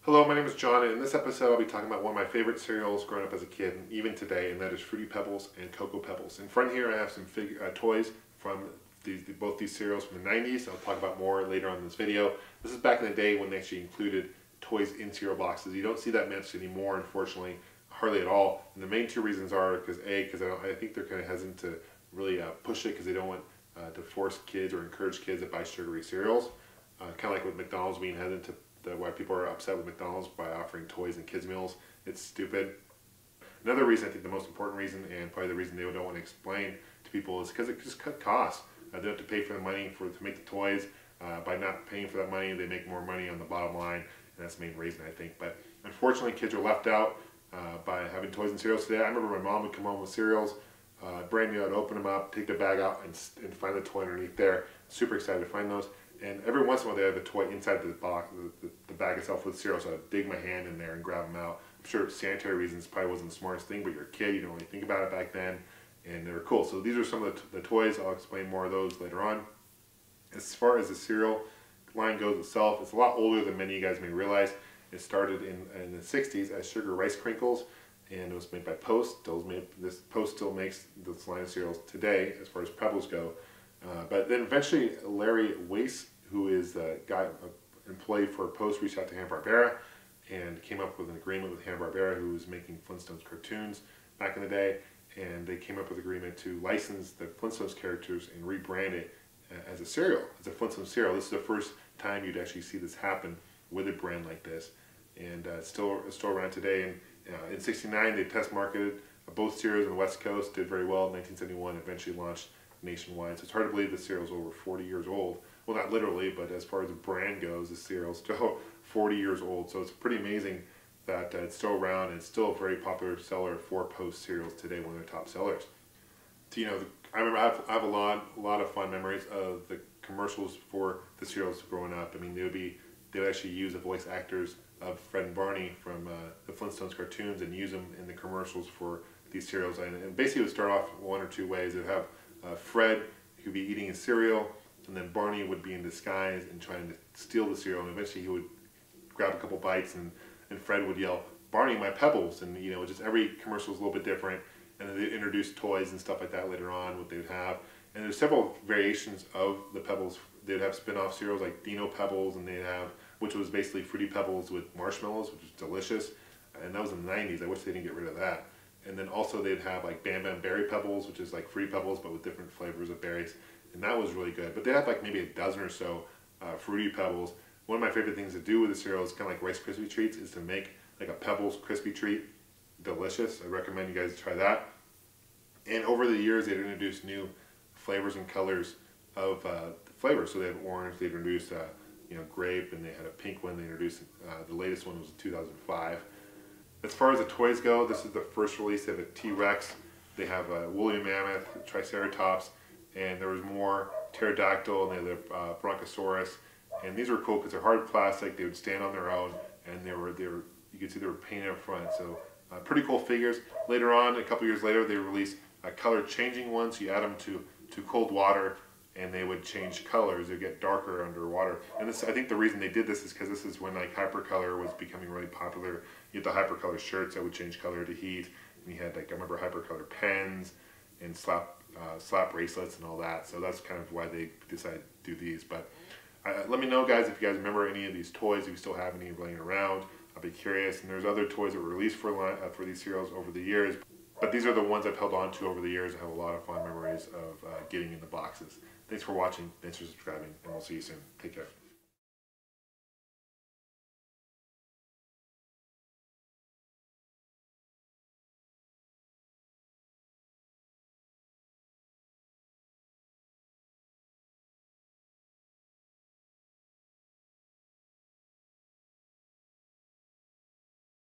Hello, my name is John, and in this episode I'll be talking about one of my favorite cereals growing up as a kid, and even today, and that is Fruity Pebbles and Cocoa Pebbles. In front here I have some toys from both these cereals from the 90s. I'll talk about more later on in this video. This is back in the day when they actually included toys in cereal boxes. You don't see that much anymore, unfortunately, hardly at all. And the main two reasons are because I think they're kind of hesitant to really push it because they don't want to force kids or encourage kids to buy sugary cereals. Kind of like with McDonald's being hesitant to why people are upset with McDonald's by offering toys and kids meals. It's stupid. Another reason, I think the most important reason, and probably the reason they don't want to explain to people, is because it just cut costs. They don't have to pay for the money to make the toys. By not paying for that money, they make more money on the bottom line, and that's the main reason, I think. But unfortunately, kids are left out by having toys and cereals today. I remember my mom would come home with cereals, brand new. I'd open them up, take the bag out, and find the toy underneath there. Super excited to find those. And every once in a while they have a toy inside the box, the bag itself with cereal, so I'd dig my hand in there and grab them out. I'm sure sanitary reasons probably wasn't the smartest thing, but you're a kid, you don't really think about it back then, and they were cool. So these are some of the toys. I'll explain more of those later on. As far as the cereal line goes itself, it's a lot older than many of you guys may realize. It started in the 60s as Sugar Rice Crinkles, and it was made by Post. Post still makes this line of cereals today as far as Pebbles go. But then eventually Larry Weiss, who is the guy, employee for Post, reached out to Hanna-Barbera and came up with an agreement with Hanna-Barbera, who was making Flintstones cartoons back in the day, and they came up with an agreement to license the Flintstones characters and rebrand it as a cereal, as a Flintstones cereal. This is the first time you'd actually see this happen with a brand like this, and it's still around today. And in '69 they test marketed both cereals on the West Coast, did very well. In 1971 eventually launched nationwide. So it's hard to believe the cereal's over 40 years old. Well, not literally, but as far as the brand goes, the cereal's still 40 years old. So it's pretty amazing that it's still around, and it's still a very popular seller for Post cereals today, one of their top sellers. So, I remember I have a lot of fun memories of the commercials for the cereals growing up. I mean, they would actually use the voice actors of Fred and Barney from the Flintstones cartoons and use them in the commercials for these cereals. And basically it would start off one or two ways. They'd have Fred, who'd be eating his cereal, and then Barney would be in disguise and trying to steal the cereal, and eventually he would grab a couple bites, and Fred would yell, "Barney, my Pebbles!" And just every commercial is a little bit different. And then they'd introduce toys and stuff like that later on, what they would have. And there's several variations of the Pebbles. They'd have spin-off cereals like Dino Pebbles, and they'd have, which was basically Fruity Pebbles with marshmallows, which was delicious. And that was in the 90s. I wish they didn't get rid of that. And then also they'd have like Bam Bam Berry Pebbles, which is like Fruity Pebbles but with different flavors of berries, and that was really good. But they had like maybe a dozen or so Fruity Pebbles. One of my favorite things to do with the cereal is kind of like Rice Krispie treats, is to make like a Pebbles crispy treat. Delicious. I recommend you guys try that. And over the years they'd introduced new flavors and colors of the flavors. So they had orange, they introduced grape, and they had a pink one. They introduced the latest one was in 2005. As far as the toys go, this is the first release. They have a T-Rex, they have a woolly mammoth, Triceratops, and there was more pterodactyl, and they had the Bronchosaurus. And these were cool because they're hard plastic. They would stand on their own, and you could see they were painted up front. So pretty cool figures. Later on, a couple years later, they released a color changing one. So you add them to cold water, and they would change colors. They'd get darker underwater. And I think the reason they did this is because this is when like hypercolor was becoming really popular. You had the hypercolor shirts that would change color to heat, and you had like, I remember hypercolor pens and slap bracelets and all that. So that's kind of why they decided to do these. But let me know, guys, if you guys remember any of these toys, if you still have any laying around. I'll be curious. And there's other toys that were released for these cereals over the years. But these are the ones I've held on to over the years. I have a lot of fond memories of getting in the boxes. Thanks for watching. Thanks for subscribing. And we'll see you soon. Take care.